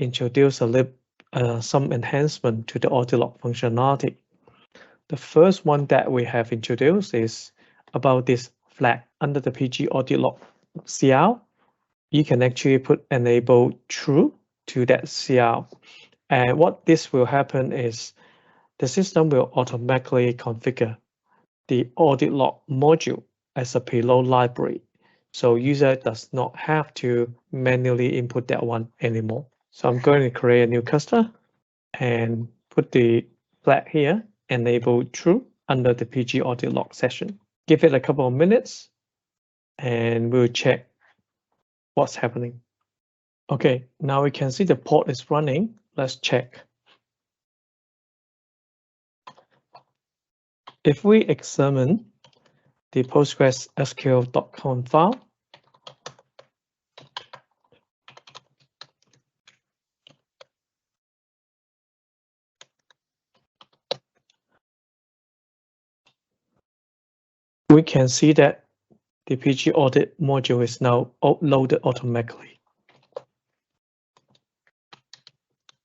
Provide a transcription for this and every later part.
introduce some enhancement to the audit log functionality. The first one that we have introduced is about this flag under the PG audit log CL. You can actually put enable true to that CL. And what this will happen is the system will automatically configure the audit log module as a payload library. So user does not have to manually input that one anymore. So I'm going to create a new cluster and put the flag here, enable true under the PG audit log session. Give it a couple of minutes and we'll check what's happening. Okay, now we can see the pod is running. Let's check. If we examine the Postgres SQL.conf file, we can see that the PG audit module is now loaded automatically.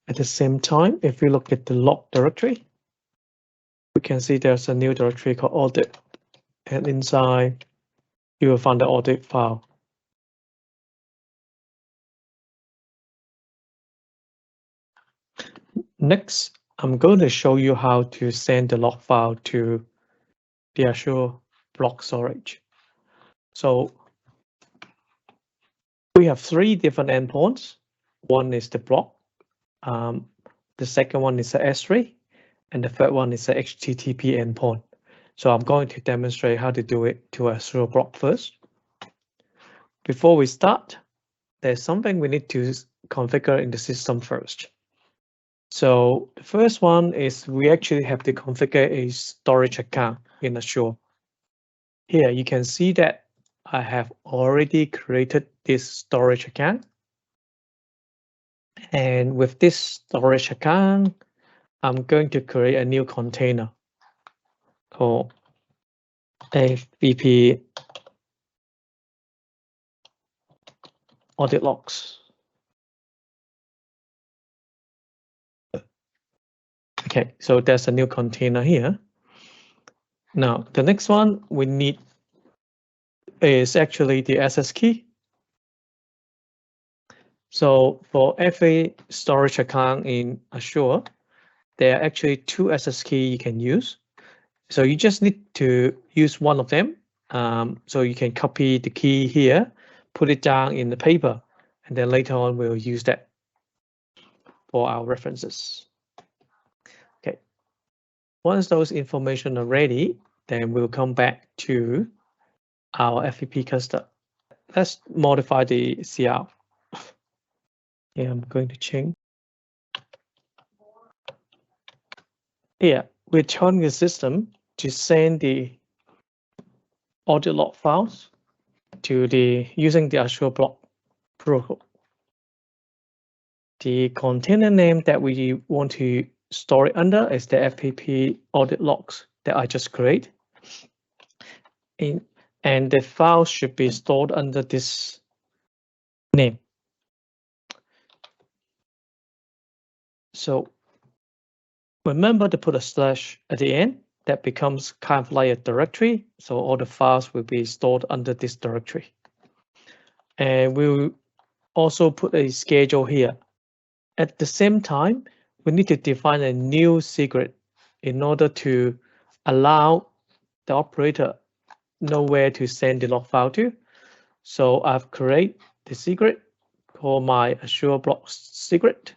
At the same time, if we look at the log directory, we can see there's a new directory called audit, and inside you will find the audit file. Next, I'm going to show you how to send the log file to the Azure block storage. So we have three different endpoints. One is the block, the second one is the S3, and the third one is the HTTP endpoint. So I'm going to demonstrate how to do it to Azure block first. Before we start, there's something we need to configure in the system first. So the first one is we actually have to configure a storage account in Azure. Here you can see that I have already created this storage account. And with this storage account, I'm going to create a new container called FBP audit logs. Okay, so there's a new container here. Now, the next one we need is actually the SS key. So for every storage account in Azure, there are actually two SS keys you can use. So you just need to use one of them. So you can copy the key here, put it down in the paper, and then later on we'll use that for our references. Okay. Once those information are ready, then we'll come back to our FTP cluster. Let's modify the CL. Yeah, I'm going to change. Here, we're telling the system to send the audit log files to using the Azure block protocol. The container name that we want to store it under is the FTP audit logs that I just created. And the file should be stored under this name. So remember to put a slash at the end. That becomes kind of like a directory. So all the files will be stored under this directory. And we'll also put a schedule here. At the same time, we need to define a new secret in order to allow the operator know where to send the log file to. So I've created the secret called my Azure block secret.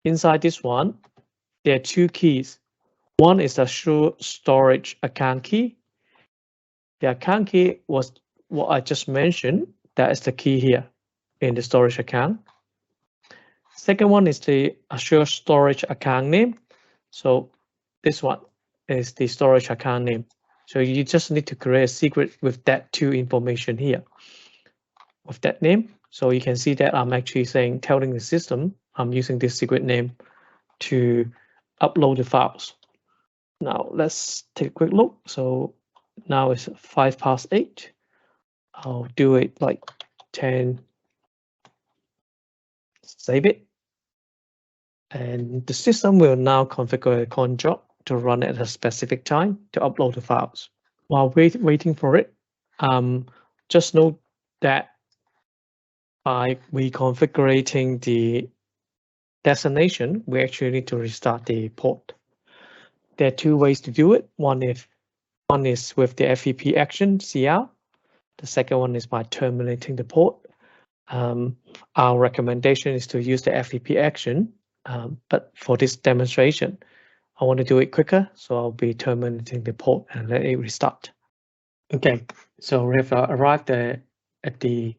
Inside this one, there are two keys. One is the Azure storage account key. The account key was what I just mentioned. That is the key here in the storage account. Second one is the Azure storage account name. So this one is the storage account name. So you just need to create a secret with that two information here, with that name. So you can see that I'm actually telling the system I'm using this secret name to upload the files. Now let's take a quick look. So now it's 8:05. I'll do it like 10. Save it. And the system will now configure a cron job to run at a specific time to upload the files. While waiting for it, just note that by reconfiguring the destination, we actually need to restart the port. There are two ways to do it. One is with the FEP action CR. The second one is by terminating the port. Our recommendation is to use the FEP action, but for this demonstration, I want to do it quicker, so I'll be terminating the port and let it restart. Okay, so we have arrived at the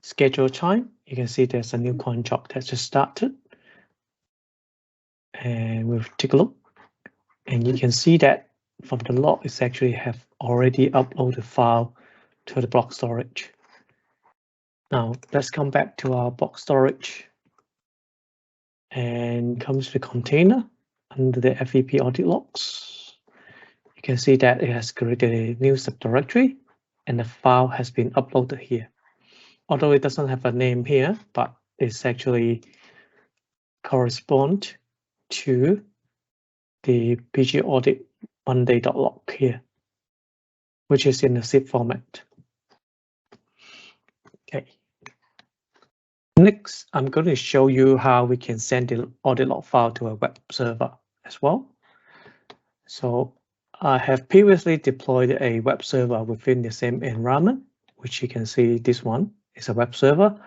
scheduled time. You can see there's a new cron job that just started. And we'll take a look. And you can see that from the log, it's actually have already uploaded the file to the block storage. Now let's come back to our block storage and comes to the container under the FEP audit logs. You can see that it has created a new subdirectory and the file has been uploaded here. Although it doesn't have a name here, but it's actually correspond to the PG audit monday.log here, which is in the zip format. Okay. Next, I'm going to show you how we can send the audit log file to a web server as well. So I have previously deployed a web server within the same environment, which you can see this one is a web server.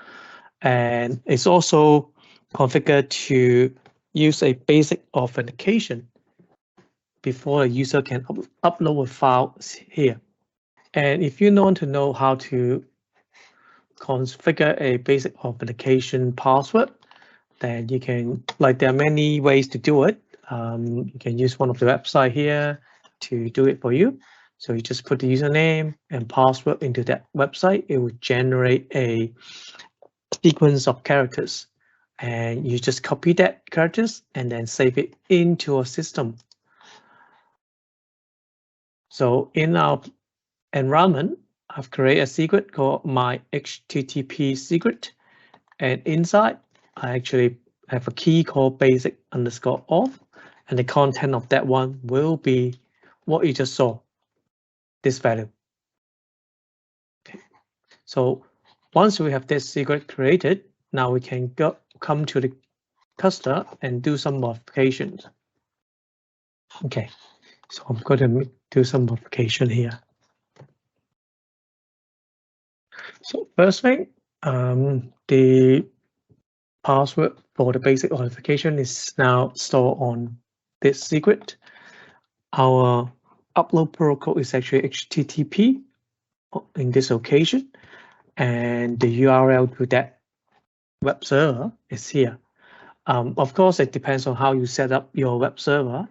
And it's also configured to use a basic authentication before a user can upload a file here. And if you want to know how to configure a basic authentication password, then you can, there are many ways to do it. You can use one of the website here to do it for you. So you just put the username and password into that website. It will generate a sequence of characters, and you just copy that characters and then save it into a system. So in our environment, I've created a secret called my HTTP secret, and inside I actually have a key called basic_auth, and the content of that one will be what you just saw, this value. Okay. So once we have this secret created, now we can come to the cluster and do some modifications. Okay, so I'm going to do some modification here. So first thing, the password for the basic authentication is now stored on this secret. Our upload protocol is actually HTTP in this occasion, and the URL to that web server is here. Of course, it depends on how you set up your web server.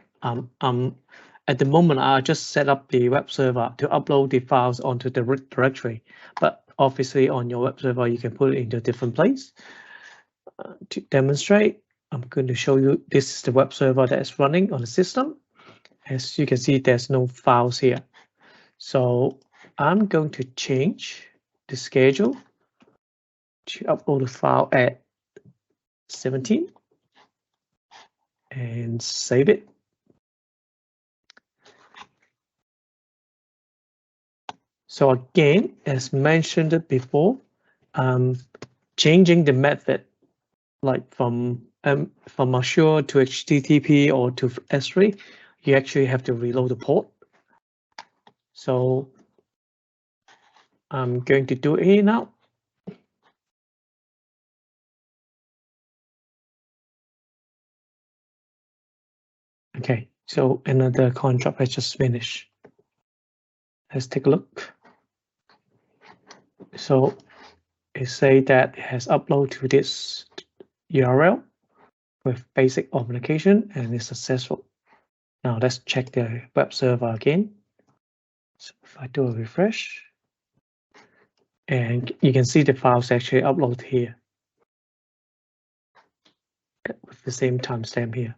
At the moment, I just set up the web server to upload the files onto the root directory, but obviously on your web server, you can put it into a different place. To demonstrate, I'm going to show you this is the web server that is running on the system. As you can see, there's no files here. So I'm going to change the schedule to upload the file at 17 and save it. So again, as mentioned before, changing the method, like from Azure to HTTP or to S3, you actually have to reload the port. So I'm going to do it here now. Okay, so another contract has just finished. Let's take a look. So it say that it has uploaded to this URL with basic authentication and is successful. Now let's check the web server again. So if I do a refresh, and you can see the files actually upload here with the same timestamp here.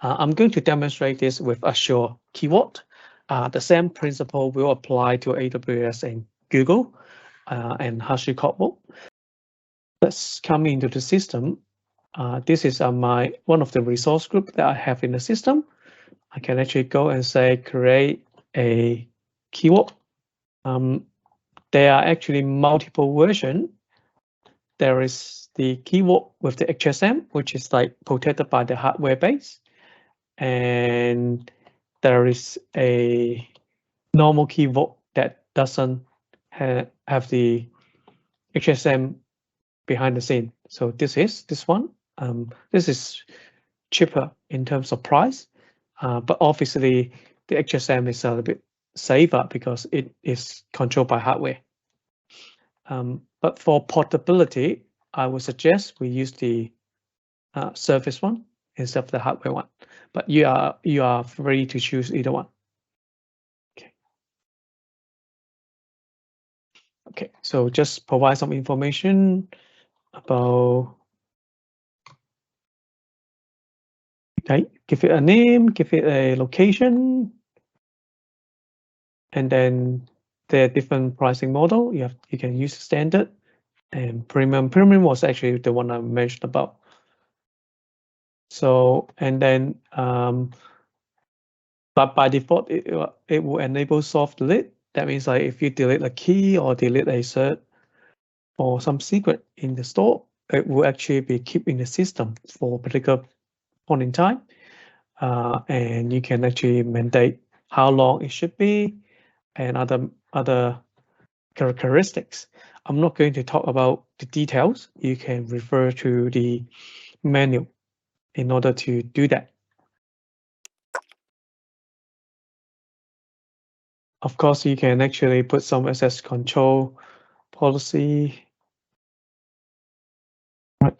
I'm going to demonstrate this with Azure Keyword. The same principle will apply to AWS and Google and HashiCorp. Let's come into the system. This is one of the resource group that I have in the system. I can actually go and say create a keyword. There are actually multiple versions. There is the keyword with the HSM, which is like protected by the hardware base. And there is a normal keyword that doesn't have the HSM behind the scene. So this one. This is cheaper in terms of price, but obviously the HSM is a little bit safer because it is controlled by hardware. But for portability, I would suggest we use the service one instead of the hardware one. But you are free to choose either one. Okay, so just provide some information about. Okay, give it a name, give it a location, and then the different pricing model. You can use standard and premium. Premium was actually the one I mentioned about. So, and then, but by default, it will enable soft delete. That means like if you delete a key or delete a cert or some secret in the store, it will actually be kept in the system for a particular point in time. And you can actually mandate how long it should be and other characteristics. I'm not going to talk about the details. You can refer to the manual in order to do that. Of course, you can actually put some access control policy. Right.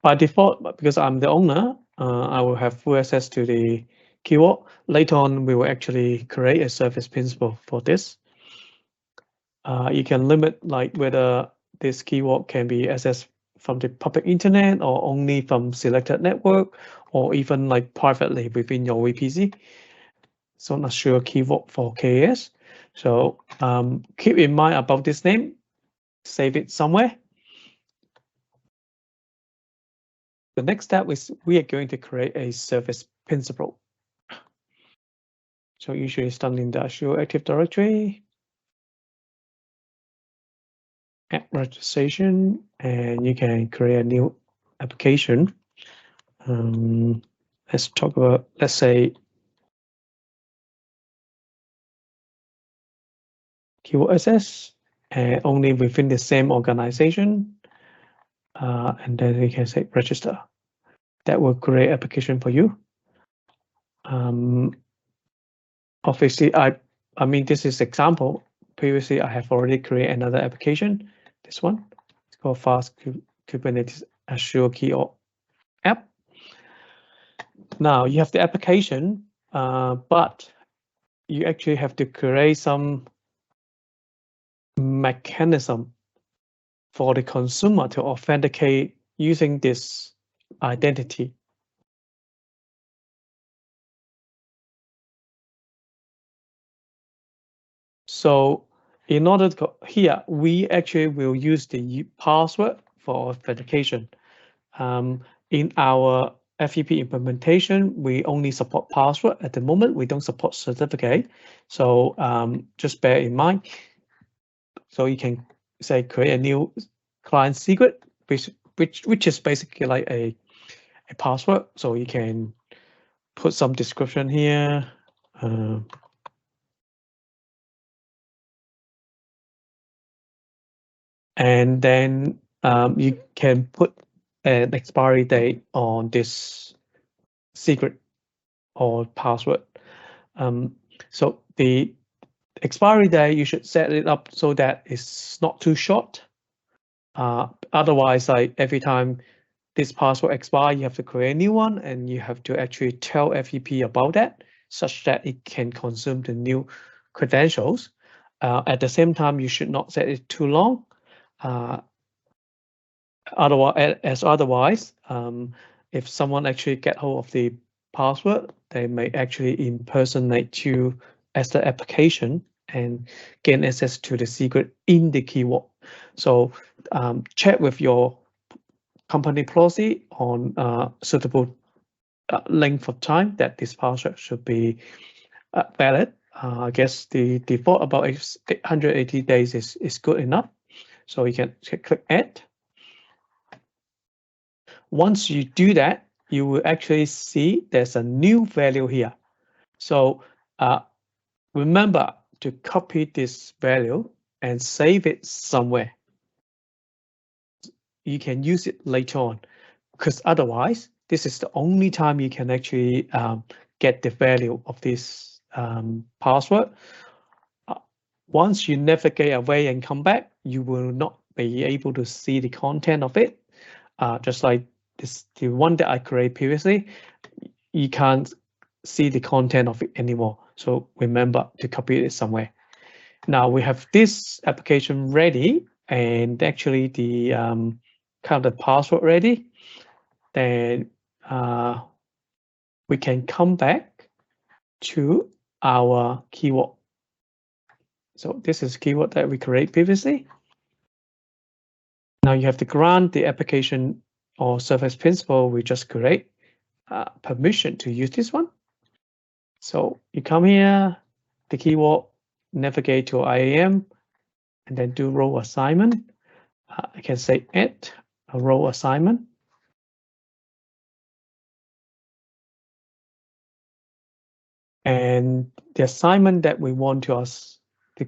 By default, because I'm the owner, I will have full access to the keyword. Later on, we will actually create a service principal for this. You can limit like whether this keyword can be accessed from the public internet or only from selected network or even like privately within your VPC. So not sure keyword for KAS. So keep in mind about this name, save it somewhere. The next step is we are going to create a service principal. So usually it's done in the Azure Active Directory, app registration, and you can create a new application. Let's talk about, let's say, keyword access, and only within the same organization. And then we can say register. That will create application for you. Obviously, I mean, this is example. Previously, I have already created another application. This one, it's called Fast Kubernetes Azure Keyword app. Now you have the application, but you actually have to create some mechanism for the consumer to authenticate using this identity. So in order to go here, we actually will use the password for authentication. In our FEP implementation, we only support password at the moment. We don't support certificate. So just bear in mind. So you can say create a new client secret, which is basically like a password. So you can put some description here. And then you can put an expiry date on this secret or password. So the expiry date, you should set it up so that it's not too short. Otherwise, like every time this password expires, you have to create a new one and you have to actually tell FEP about that such that it can consume the new credentials. At the same time, you should not set it too long. Otherwise, if someone actually get hold of the password, they may actually impersonate you as the application and gain access to the secret in the keyword. So check with your company policy on suitable length of time that this password should be valid. I guess the default about 880 days is good enough. So you can click add. Once you do that, you will actually see there's a new value here. So remember to copy this value and save it somewhere. You can use it later on, because otherwise, this is the only time you can actually get the value of this password. Once you navigate away and come back, you will not be able to see the content of it. Just like the one that I created previously, you can't see the content of it anymore. So remember to copy it somewhere. Now we have this application ready, and actually the kind of the password ready. Then we can come back to our keyword. So this is keyword that we created previously. Now you have to grant the application or service principal we just create permission to use this one. So you come here, the keyword, navigate to IAM, and then do role assignment. I can say add a role assignment. And the assignment that we want to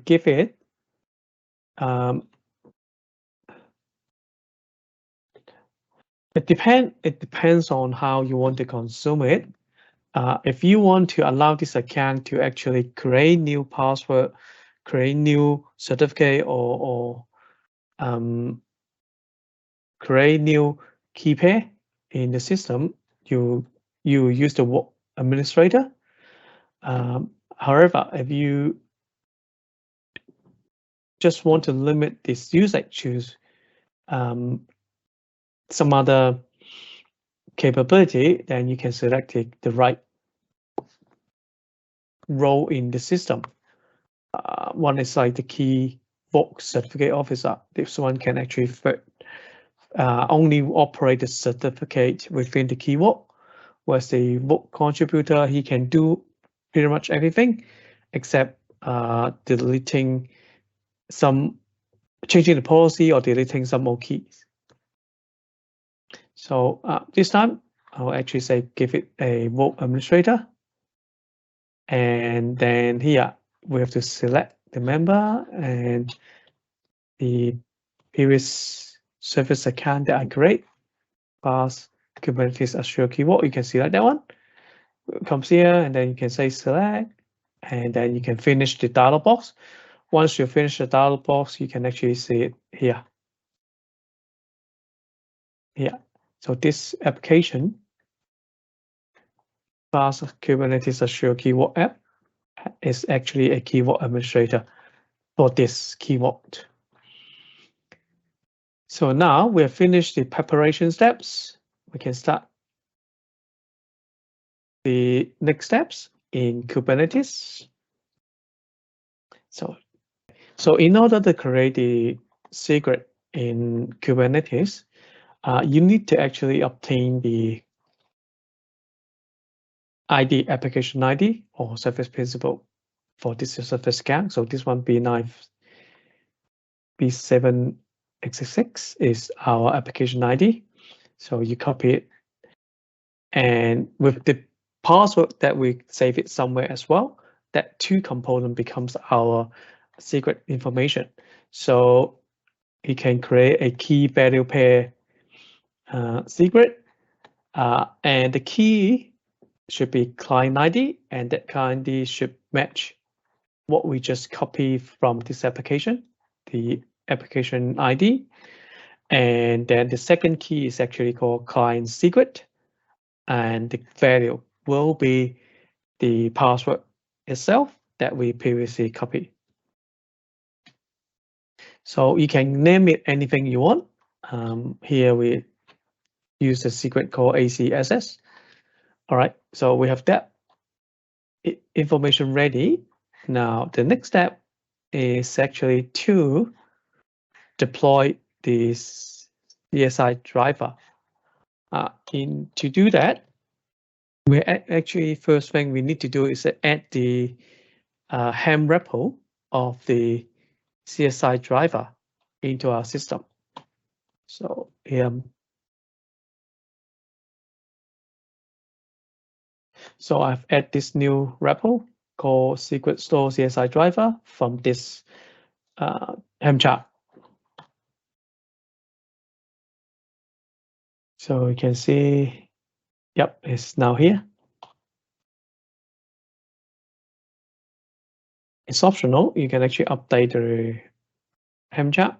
give it, it depends on how you want to consume it. If you want to allow this account to actually create new password, create new certificate, or create new key pair in the system, you use the word administrator. However, if you just want to limit this usage to some other capability, then you can select the right role in the system. One is like the key vault certificate officer. This one can actually only operate the certificate within the key vault, whereas the vault contributor, he can do pretty much everything except changing the policy or deleting some old keys. So this time I'll actually say give it a vault administrator, and then here we have to select the member and the previous service account that I create. Pass Kubernetes Azure keyword. You can select that one. It comes here, and then you can say select, and then you can finish the dialog box. Once you finish the dialog box, you can actually see it here. Here. So this application, Pass Kubernetes Azure keyword app, is actually a keyword administrator for this keyword. So now we have finished the preparation steps. We can start the next steps in Kubernetes. So in order to create the secret in Kubernetes, you need to actually obtain the ID, application ID or service principal for this service account. So this one B7x66 is our application ID. So you copy it, and with the password that we save it somewhere as well, that two component becomes our secret information. So you can create a key value pair secret, and the key should be client ID, and that client ID should match what we just copied from this application, the application ID. And then the second key is actually called client secret, and the value will be the password itself that we previously copied. So you can name it anything you want. Here we use the secret called ACSS. All right, so we have that information ready. Now, the next step is actually to deploy this CSI driver. To do that, we actually first thing we need to do is add the ham repo of the CSI driver into our system. So so I've added this new repo called secret store CSI driver from this ham chart. So you can see, yep, it's now here. It's optional. You can actually update the ham chart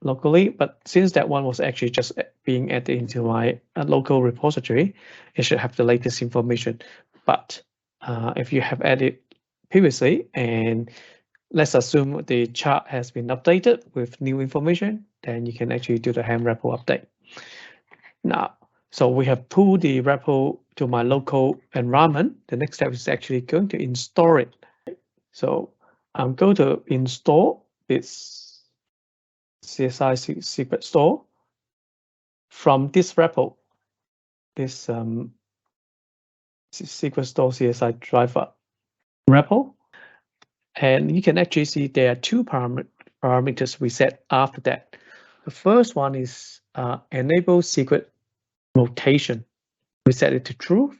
locally, but since that one was actually just being added into my local repository, it should have the latest information. But if you have added previously, and let's assume the chart has been updated with new information, then you can actually do the ham repo update. Now, so we have pulled the repo to my local environment. The next step is actually going to install it. So I'm going to install this CSI secret store from this repo, this secret store CSI driver repo. And you can actually see there are two parameters we set after that. The first one is enable secret rotation. We set it to true.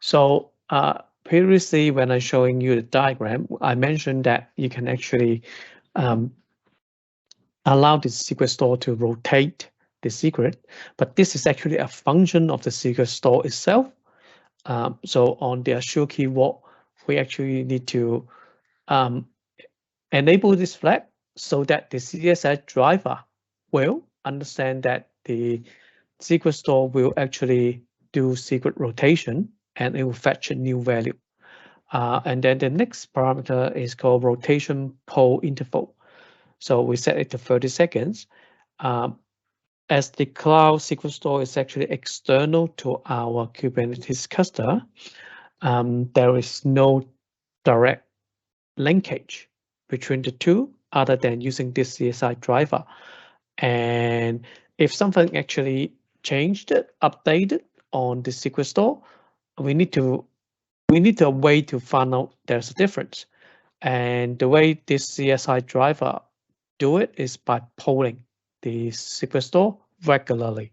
So previously, when I'm showing you the diagram, I mentioned that you can actually allow the secret store to rotate the secret, but this is actually a function of the secret store itself. So on the Azure Key Vault, we actually need to enable this flag so that the CSI driver will understand that the secret store will actually do secret rotation and it will fetch a new value. And then the next parameter is called rotation pole interval. So we set it to 30 seconds. As the cloud secret store is actually external to our Kubernetes cluster, there is no direct linkage between the two other than using this CSI driver. And if something actually changed, updated on the secret store, we need a way to find out there's a difference. And the way this CSI driver do it is by polling the secret store regularly.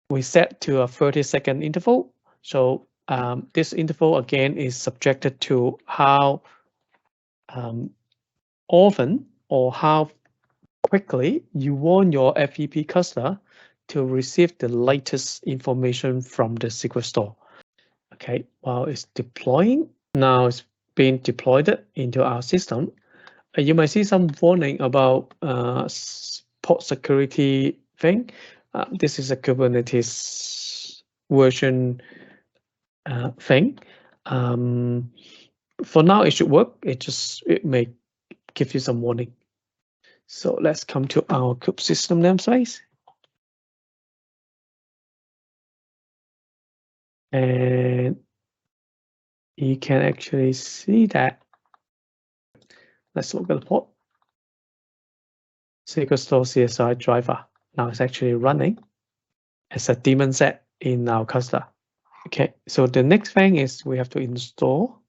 We set to a 30-second interval. So this interval again is subjected to how often or how quickly you want your FEP cluster to receive the latest information from the secret store. Okay, while it's deploying, now it's being deployed into our system. You might see some warning about port security thing. This is a Kubernetes version thing. For now, it should work. It may give you some warning. So let's come to our kube system namespace. And you can actually see that. Let's look at the port. Secret store CSI driver. Now it's actually running as a daemon set in our cluster. Okay, so the next thing is we have to install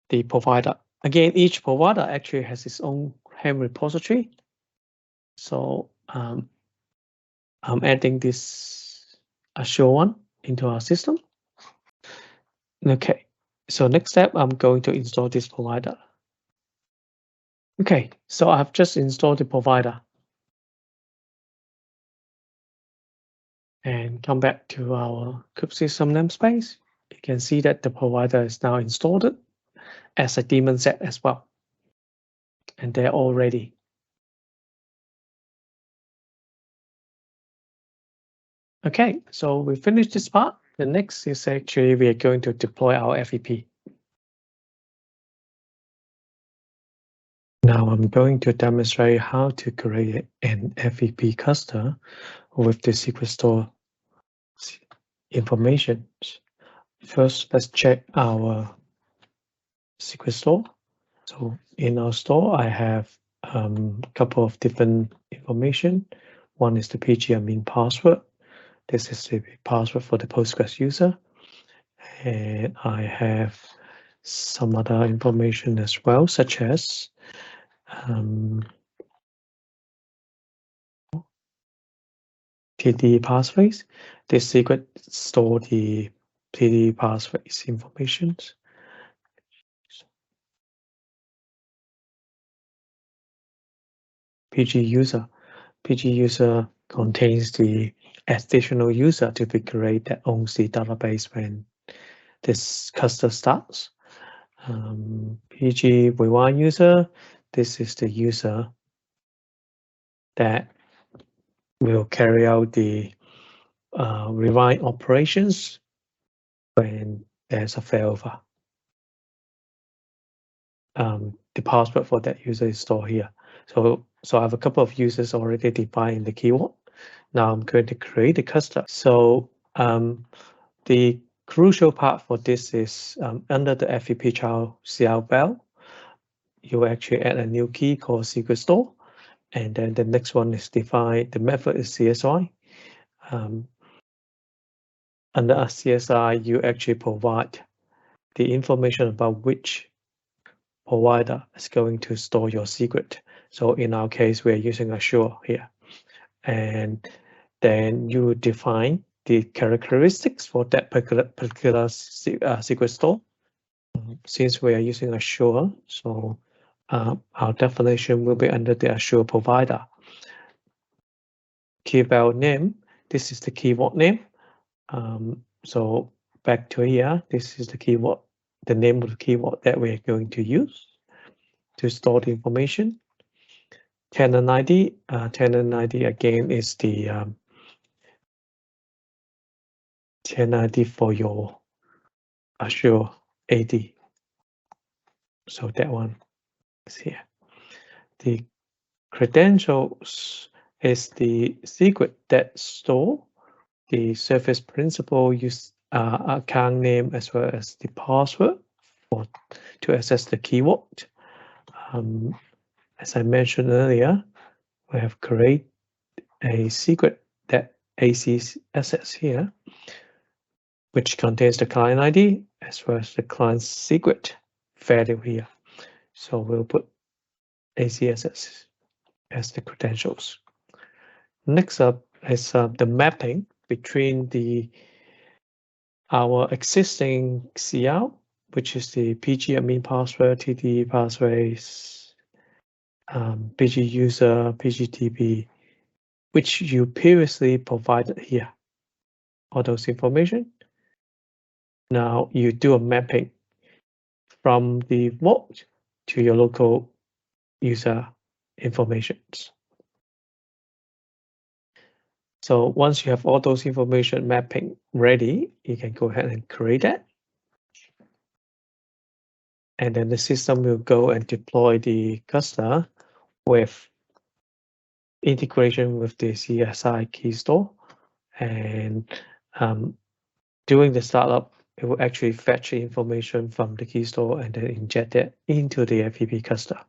the provider. Again, each provider actually has its own ham repository. So I'm adding this Azure one into our system. Okay, so next step, I'm going to install this provider. Okay, so I've just installed the provider. And come back to our kube system namespace. You can see that the provider is now installed as a daemon set as well. And they're all ready. Okay, so we finished this part. The next is actually we are going to deploy our FEP. Now I'm going to demonstrate how to create an FEP cluster with the secret store information. First, let's check our secret store. So in our store, I have a couple of different information. One is the PG admin password. This is the password for the Postgres user. And I have some other information as well, such as TD passphrase. This secret store the TD passphrase information. PG user. PG user contains the additional user to be created that owns the database when this cluster starts. PG rewind user. This is the user that will carry out the rewind operations when there's a failover. The password for that user is stored here. So I have a couple of users already defined in the keyword. Now I'm going to create a cluster. So the crucial part for this is under the FEP child CL bell, you actually add a new key called secret store. And then the next one is defined, the method is CSI. Under a CSI, you actually provide the information about which provider is going to store your secret. So in our case, we're using Azure here. And then you define the characteristics for that particular secret store. Since we are using Azure, so our definition will be under the Azure provider. Key value name, this is the keyword name. So back to here, this is the keyword, the name of the keyword that we're going to use to store the information. Tenant ID, tenant ID again is the tenant ID for your Azure AD. So that one is here. The credentials is the secret that store the service principal use account name as well as the password to access the keyword. As I mentioned earlier, we have created a secret that AC assets here, which contains the client ID as well as the client's secret value here. So we'll put ACSS as the credentials. Next up is the mapping between our existing CL, which is the PG admin password, TD passphrase, PG user, PGTP, which you previously provided here. All those information. Now you do a mapping from the vault to your local user informations. So once you have all those information mapping ready, you can go ahead and create that. And then the system will go and deploy the cluster with integration with the CSI key store. And during the startup, it will actually fetch information from the key store and then inject it into the FEP cluster.